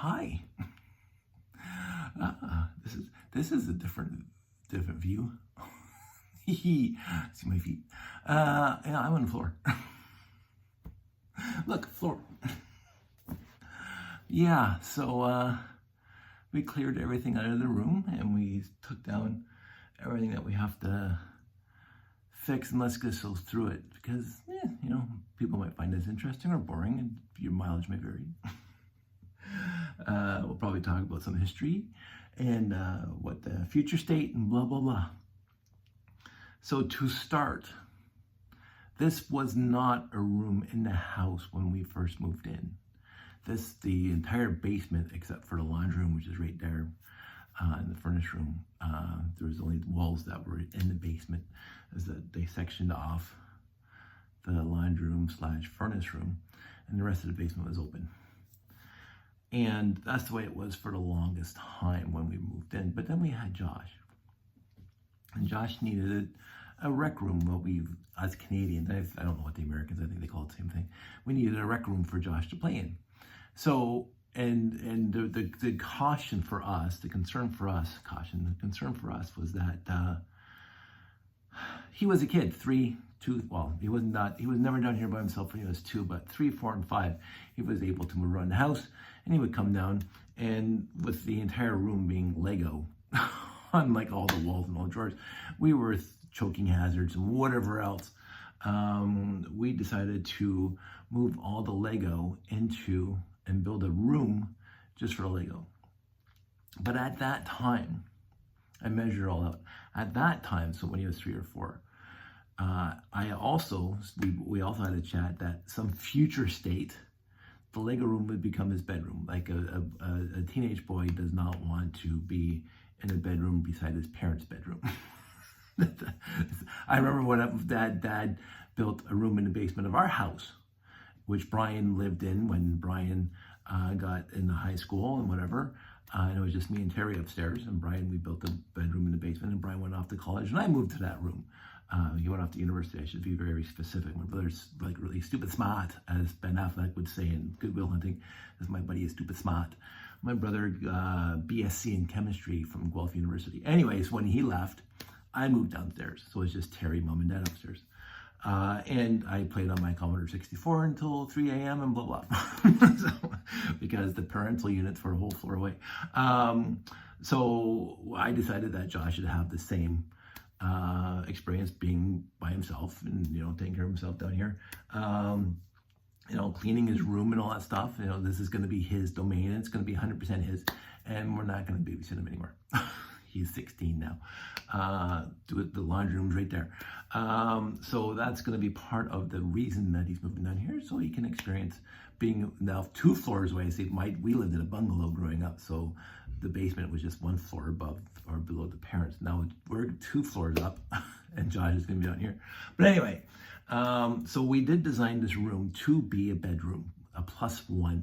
Hi. This is a different view. See my feet. Yeah, I'm on the floor. Look, floor. Yeah, so we cleared everything out of the room and we took down everything that we have to fix, and let's go through it because, people might find this interesting or boring and your mileage may vary. We'll probably talk about some history and what the future state and blah, blah, blah. So to start, this was not a room in the house when we first moved in. The entire basement, except for the laundry room, which is right there in the furnace room, there was only walls that were in the basement, as they sectioned off the laundry room / furnace room, and the rest of the basement was open. And that's the way it was for the longest time when we moved in. But then we had Josh. And Josh needed a rec room. Well, as Canadians, I don't know what the Americans, I think they call it the same thing. We needed a rec room for Josh to play in. So, and the caution for us, the concern for us was that he was a kid, 3, 2, well, he was never down here by himself when he was 2, but 3, 4, and 5, he was able to move around the house, and he would come down, and with the entire room being Lego, on like all the walls and all the drawers, we were choking hazards and whatever else. We decided to move all the Lego into and build a room just for the Lego. But at that time, I measured it all out. At that time, so when he was 3 or 4, we also had a chat that some future state, the Lego room would become his bedroom. Like a teenage boy does not want to be in a bedroom beside his parents' bedroom. I remember when Dad built a room in the basement of our house, which Brian lived in when Brian got into high school and whatever. And it was just me and Terry upstairs, and Brian, we built a bedroom in the basement, and Brian went off to college, and I moved to that room. He went off to university. I should be very specific. My brother's like really stupid smart, as Ben Affleck would say in Good Will Hunting, as my buddy is stupid smart. My brother, BSc in chemistry from Guelph University. Anyways, when he left, I moved downstairs. So it was just Terry, Mom, and Dad upstairs. And I played on my Commodore 64 until 3 a.m. and blah, blah. Because the parental unit's for a whole floor away. So I decided that Josh should have the same experience being by himself and, taking care of himself down here. Cleaning his room and all that stuff. This is going to be his domain. It's going to be 100% his. And we're not going to babysit him anymore. He's 16 now. The laundry room's right there. So that's going to be part of the reason that he's moving down here, so he can experience being now 2 floors away. See, we lived in a bungalow growing up, so the basement was just 1 floor above or below the parents. Now we're 2 floors up, and Josh is going to be down here. But anyway, so we did design this room to be a bedroom, a +1,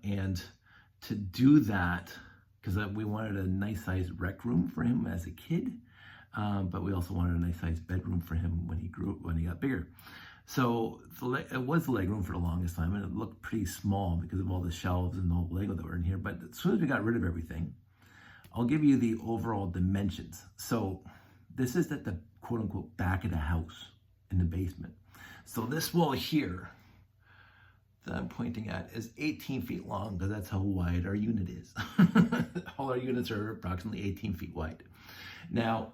and to do that, because we wanted a nice sized rec room for him as a kid, but we also wanted a nice sized bedroom for him when he got bigger. So it was the leg room for the longest time, and it looked pretty small because of all the shelves and all the Lego that were in here. But as soon as we got rid of everything, I'll give you the overall dimensions. So this is at the quote unquote back of the house in the basement. So this wall here that I'm pointing at is 18 feet long, because that's how wide our unit is. All our units are approximately 18 feet wide. Now,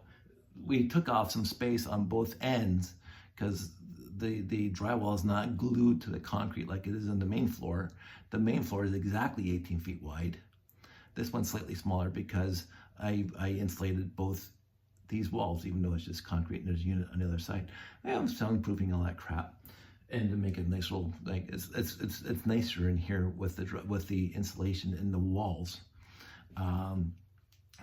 we took off some space on both ends because the drywall is not glued to the concrete like it is on the main floor. The main floor is exactly 18 feet wide. This one's slightly smaller because I insulated both these walls, even though it's just concrete and there's a unit on the other side. I am soundproofing all that crap. And to make it nice little, like it's nicer in here with the insulation in the walls, and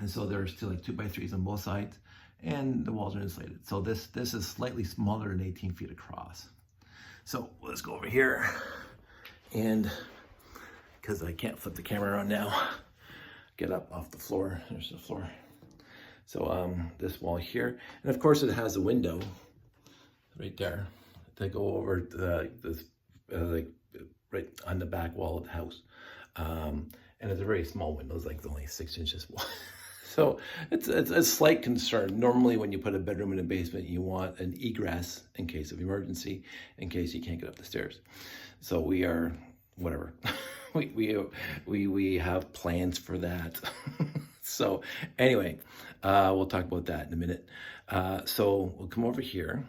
so there's still like 2x3s on both sides, and the walls are insulated. So this is slightly smaller than 18 feet across. So let's go over here, and because I can't flip the camera around now, get up off the floor. There's the floor. So this wall here, and of course it has a window right there to go over this like right on the back wall of the house. And it's a very small window, it's like only 6 inches wide. So it's a slight concern. Normally when you put a bedroom in a basement, you want an egress in case of emergency, in case you can't get up the stairs. So we are, whatever, we have plans for that. So anyway, we'll talk about that in a minute. So we'll come over here.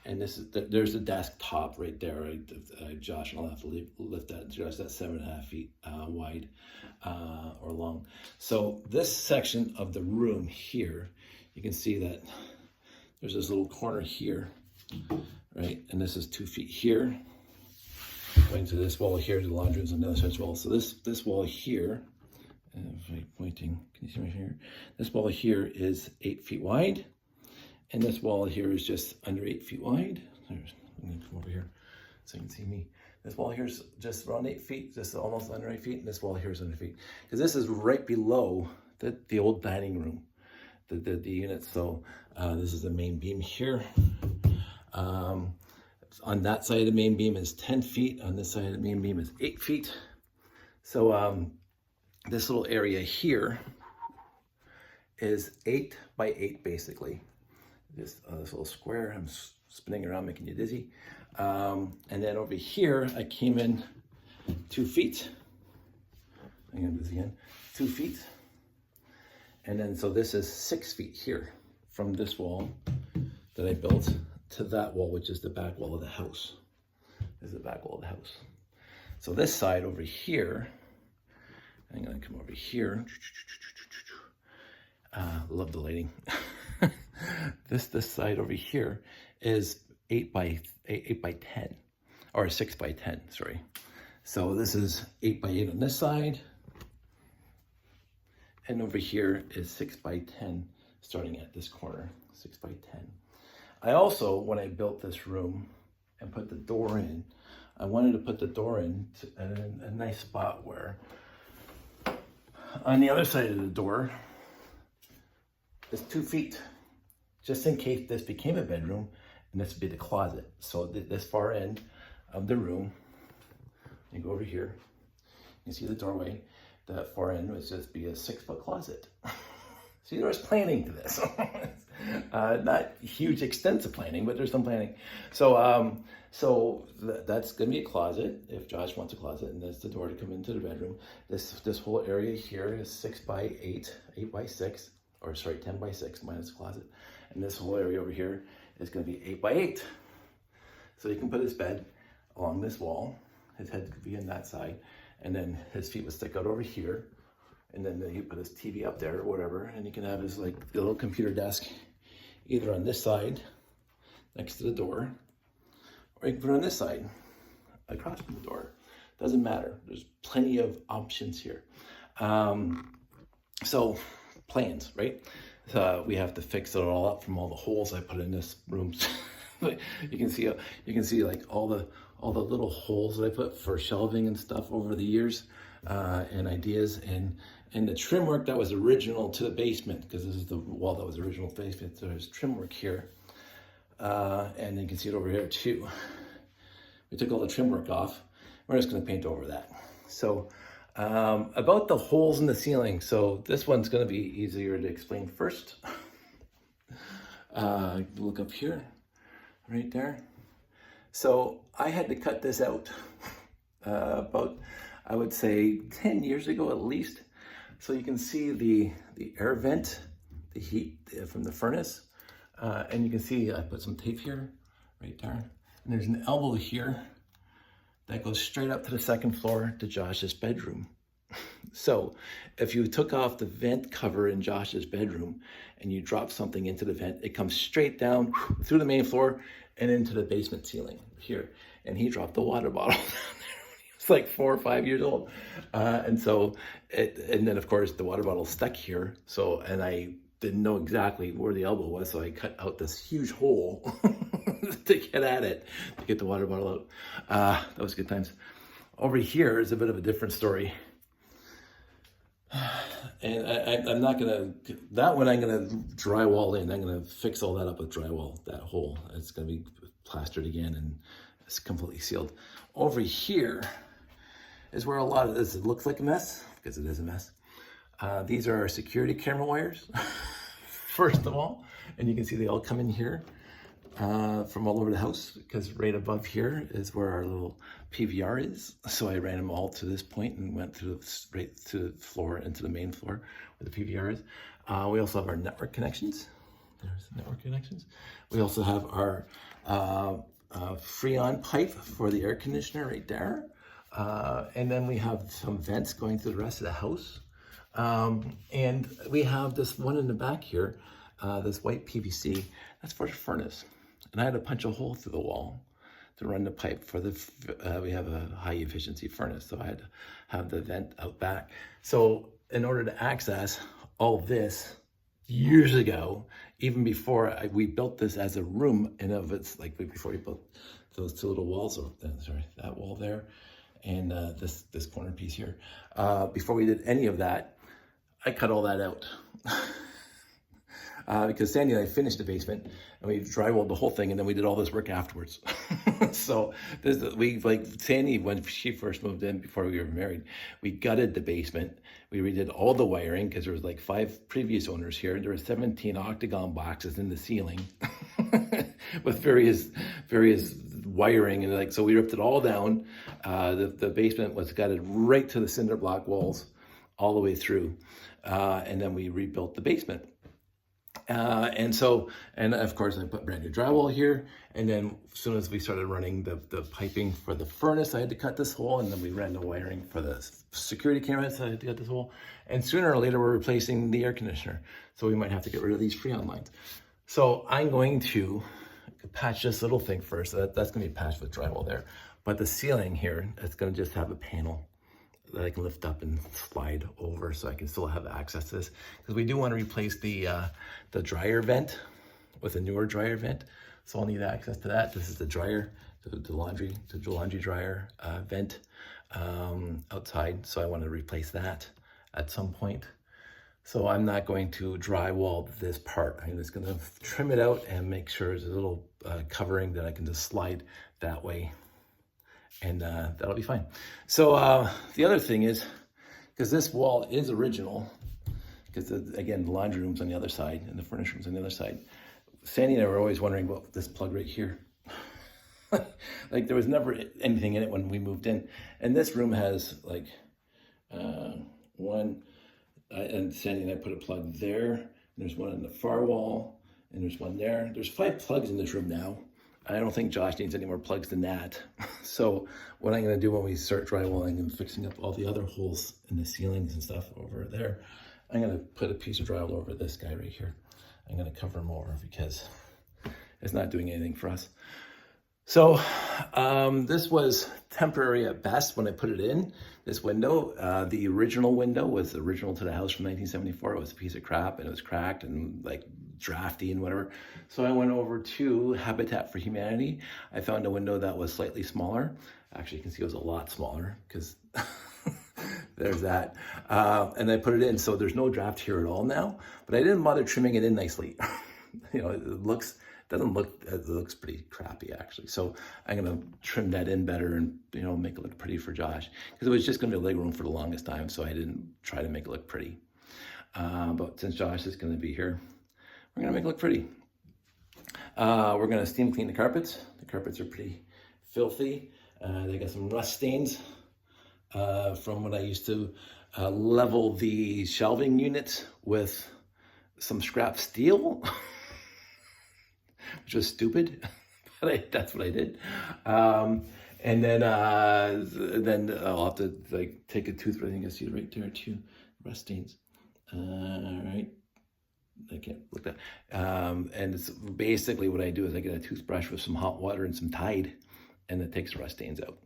And this is there's the desktop right there. Right? Josh and I'll have to lift that. Josh, that's 7.5 feet wide or long. So this section of the room here, you can see that there's this little corner here, right? And this is 2 feet here, going to this wall here. The laundry room's on the other side as well. So this wall here, if I'm pointing, can you see right here? This wall here is 8 feet wide. And this wall here is just under 8 feet wide. I'm gonna come over here so you can see me. This wall here is just around 8 feet, just almost under 8 feet. And this wall here is under feet. Because this is right below the old dining room, the unit. So this is the main beam here. On that side of the main beam is 10 feet. On this side of the main beam is 8 feet. So this little area here is 8 by 8 basically. This little square, I'm spinning around, making you dizzy. And then over here, I came in 2 feet. I'm gonna do this again, 2 feet. And then, so this is 6 feet here from this wall that I built to that wall, which is the back wall of the house. This is the back wall of the house. So this side over here, I'm gonna come over here. Love the lighting. This side over here is 8 by 10, or 6 by 10, sorry. So this is 8 by 8 on this side. And over here is 6 by 10, starting at this corner, 6 by 10. I also, when I built this room and put the door in, I wanted to put the door in a nice spot where on the other side of the door is 2 feet. Just in case this became a bedroom, and this would be the closet. So this far end of the room, you go over here, you see the doorway, that far end would just be a 6-foot closet. See, there was planning to this. Not huge extensive planning, but there's some planning. So that's gonna be a closet, if Josh wants a closet, and that's the door to come into the bedroom. This whole area here is 6 by 8, 8 by 6, or sorry, 10 by 6 minus the closet. And this whole area over here is going to be 8 by 8. So you can put his bed along this wall. His head could be on that side. And then his feet would stick out over here. And then you put his TV up there or whatever. And you can have his like little computer desk either on this side, next to the door, or you can put it on this side, across from the door. Doesn't matter. There's plenty of options here. So plans, right? We have to fix it all up from all the holes I put in this room. you can see like all the little holes that I put for shelving and stuff over the years, and ideas, and the trim work that was original to the basement, because this is the wall that was original basement. So there's trim work here, and you can see it over here too. We took all the trim work off. We're just going to paint over that. So about the holes in the ceiling. So this one's going to be easier to explain first. Look up here, right there. So I had to cut this out about, I would say 10 years ago at least. So you can see the air vent, the heat from the furnace. And you can see I put some tape here, right there. And there's an elbow here that goes straight up to the second floor to Josh's bedroom. So if you took off the vent cover in Josh's bedroom and you drop something into the vent, it comes straight down through the main floor and into the basement ceiling here. And he dropped the water bottle down there when he was like 4 or 5 years old. And then of course the water bottle stuck here. So, and I didn't know exactly where the elbow was. So I cut out this huge hole to get at it, to get the water bottle out. That was good times. Over here is a bit of a different story. And I'm not gonna, that one I'm gonna drywall in. I'm gonna fix all that up with drywall, that hole. It's gonna be plastered again and it's completely sealed. Over here is where a lot of this looks like a mess, because it is a mess. These are our security camera wires, first of all, and you can see they all come in here from all over the house, because right above here is where our little PVR is. So I ran them all to this point and went through straight to the floor, into the main floor where the PVR is. We also have our network connections. There's network connections. We also have our Freon pipe for the air conditioner right there. And then we have some vents going through the rest of the house. And we have this one in the back here, this white PVC, that's for the furnace. And I had to punch a hole through the wall to run the pipe for the, we have a high efficiency furnace, so I had to have the vent out back. So in order to access all this years ago, even before we built this as a room, and of it's like before we built those two little walls, or sorry, that wall there, and this corner piece here, before we did any of that, I cut all that out. Because Sandy and I finished the basement and we drywalled the whole thing, and then we did all this work afterwards. So Sandy, when she first moved in before we were married, we gutted the basement. We redid all the wiring, because there was like 5 previous owners here. There were 17 octagon boxes in the ceiling with various wiring, and like, so we ripped it all down. The basement was gutted right to the cinder block walls all the way through, and then we rebuilt the basement. And of course I put brand new drywall here, and then as soon as we started running the piping for the furnace, I had to cut this hole, and then we ran the wiring for the security cameras, so I had to cut this hole, and sooner or later we're replacing the air conditioner, so we might have to get rid of these Freon lines. So I'm going to patch this little thing first. That's going to be patched with drywall there, but the ceiling here, it's going to just have a panel that I can lift up and slide over, so I can still have access to this, because we do want to replace the dryer vent with a newer dryer vent, so I'll need access to that. This is the dryer, the laundry dryer vent outside, so I want to replace that at some point. So I'm not going to drywall this part. I'm just going to trim it out and make sure there's a little covering that I can just slide that way, and that'll be fine. So the other thing is, because this wall is original, because again, the laundry room's on the other side and the furnace room's on the other side. Sandy and I were always wondering about this plug right here. Like, there was never anything in it when we moved in. And this room has like one, and Sandy and I put a plug there, and there's one on the far wall, and there's one there. There's 5 plugs in this room now. I don't think Josh needs any more plugs than that. So what I'm gonna do when we start drywalling and fixing up all the other holes in the ceilings and stuff over there, I'm gonna put a piece of drywall over this guy right here. I'm gonna cover him over because it's not doing anything for us. So this was temporary at best when I put it in. This window, the original window was original to the house from 1974. It was a piece of crap, and it was cracked and like drafty and whatever. So I went over to Habitat for Humanity. I found a window that was slightly smaller. Actually, you can see it was a lot smaller, because there's that. And I put it in, so there's no draft here at all now, but I didn't bother trimming it in nicely. You know, it looks pretty crappy actually. So I'm gonna trim that in better and, you know, make it look pretty for Josh, because it was just gonna be a leg room for the longest time, so I didn't try to make it look pretty. But since Josh is gonna be here, we're gonna make it look pretty. We're gonna steam clean the carpets. The carpets are pretty filthy. They got some rust stains from when I used to level the shelving units with some scrap steel, which was stupid, but that's what I did. And then I'll have to like take a toothbrush. I think I see it right there too, rust stains. Right, I can't look at that. And it's basically what I do is I get a toothbrush with some hot water and some Tide, and it takes the rust stains out.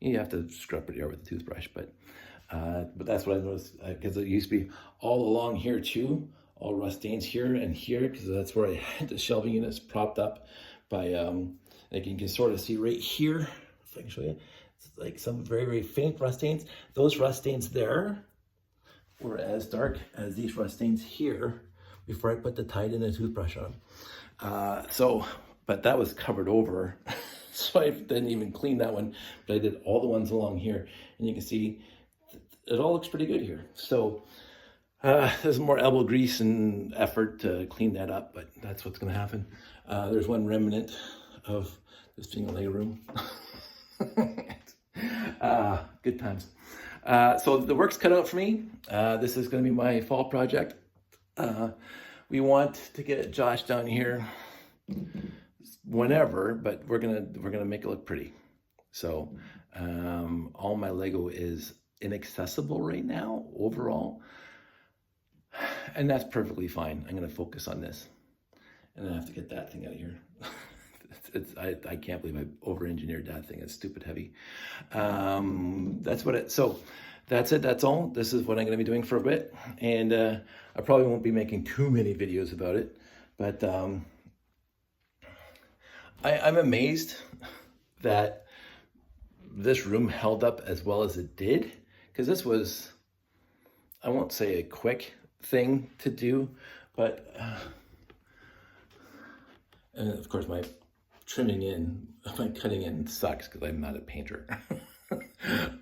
You have to scrub it out with a toothbrush, but that's what I noticed, because it used to be all along here too, all rust stains here and here, because that's where I had the shelving units propped up by, like you can sort of see right here, if I can show you, it's like some very, very faint rust stains. Those rust stains there were as dark as these rust stains here before I put the Tide and the toothbrush on. But that was covered over. So I didn't even clean that one, but I did all the ones along here. And you can see it all looks pretty good here. So there's more elbow grease and effort to clean that up, but that's what's going to happen. There's one remnant of this being a leg room. Good times. So the work's cut out for me. This is going to be my fall project. We want to get Josh down here whenever, but we're gonna make it look pretty. So all my Lego is inaccessible right now overall, and that's perfectly fine. I'm gonna focus on this, and I have to get that thing out of here. I can't believe I over-engineered that thing. It's stupid heavy. That's what it. So that's it. That's all. This is what I'm going to be doing for a bit, and I probably won't be making too many videos about it. But I'm amazed that this room held up as well as it did, because this was, I won't say a quick thing to do, but and of course my cutting in sucks because I'm not a painter.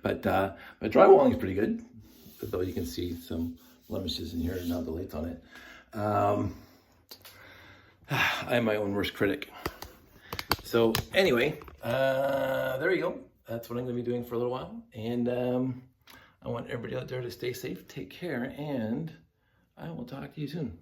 But my drywalling is pretty good, although you can see some blemishes in here now the light's on it. I am my own worst critic. So anyway, there you go. That's what I'm going to be doing for a little while. And I want everybody out there to stay safe, take care, and I will talk to you soon.